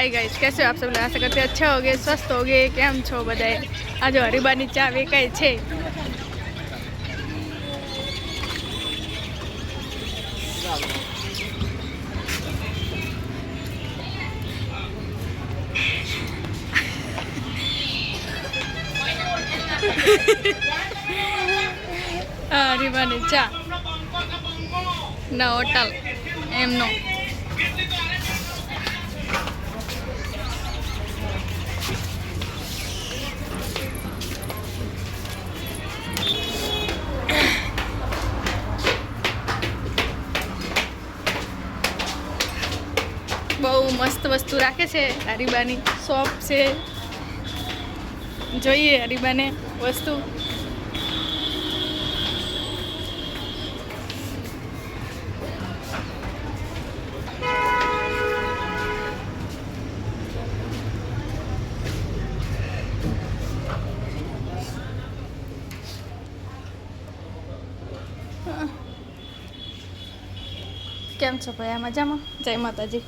Hi guys, कैसे हो आप सब लोग? आशा करते अच्छा होगे, स्वस्थ होगे। केम छो बधाए? आज हरीबानी चा वेकाय छे। हरीबानी चा ना होटल एमनो बहु मस्त वस्तु राखे छे। हरीबानी शॉप से જોઈએ હરીબાને વસ્તુ। કેમ છો ભાઈ? આ મજામાં? જય માતાજી।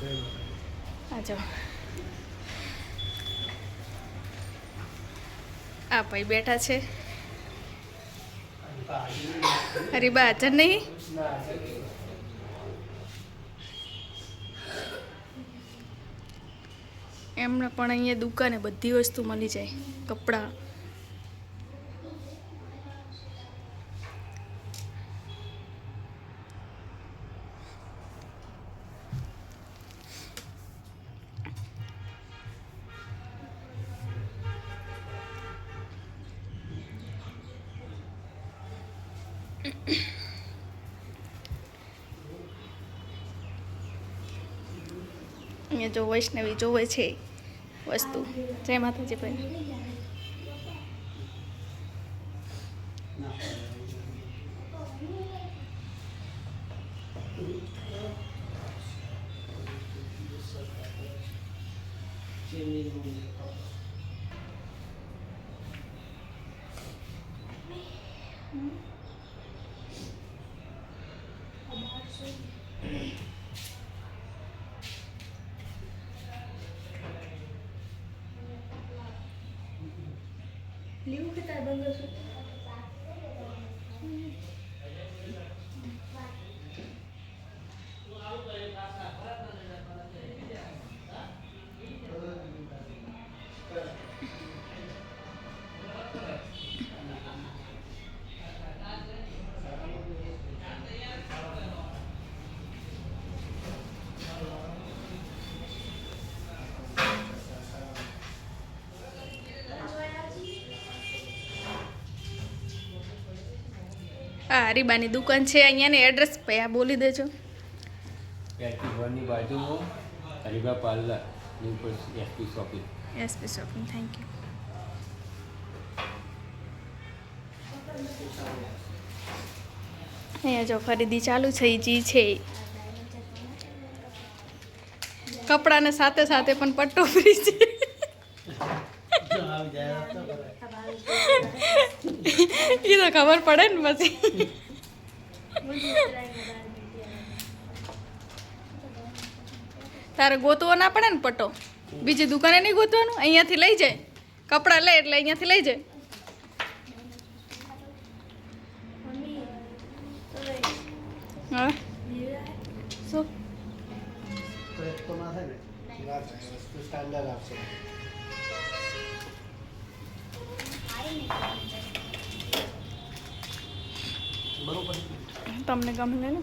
આ જો આ ભાઈ બેઠા છે। હરીબા હાજર નહીં? એમને પણ અહીંયા દુકાને બધી વસ્તુ મળી જાય, કપડાં। અહીંયા જો વૈષ્ણવી જોવે છે વસ્તુ। જય માતાજી ભાઈ। લીવ કેટલા બંગર છે? આ હરીબાની દુકાન છે। અહીંયાની એડ્રેસ ભાઈ આ બોલી દેજો। ની બાજુમાં હરીબા પાર્લર ન્યૂ પર SP shopping. SP shopping, thank you. અહીંયા જો ખરીદી ચાલુ થઈ જી છે। કપડાને સાથે સાથે પણ પટ્ટો ફ્રી છે। એ તો ખબર પડે ને પછી। તારે ગોતવો ના પડે ને પટ્ટો, બીજી દુકાને નહીં ગોતવાનું, અહીંયાથી લઈ જાય। કપડાં લે એટલે અહીંયાથી લઈ જાય। હા શું તમને ગમે લે?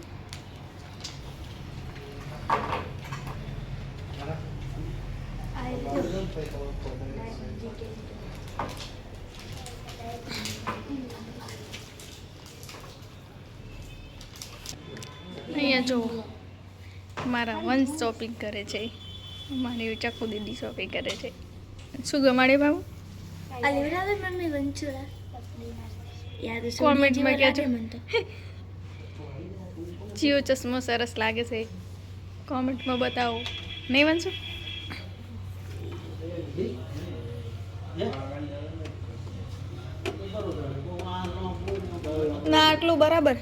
અહીંયા જો મારા વંશ શોપિંગ કરે છે, મારી ચકુ દીદી શોપિંગ કરે છે। શું ગમાડે બાબુ? કોમેન્ટમાં કહેજો જીઓ ચશ્મો સરસ લાગે છે, કોમેન્ટમાં બતાવો। નહીં વંશુ? ના આટલું બરાબર।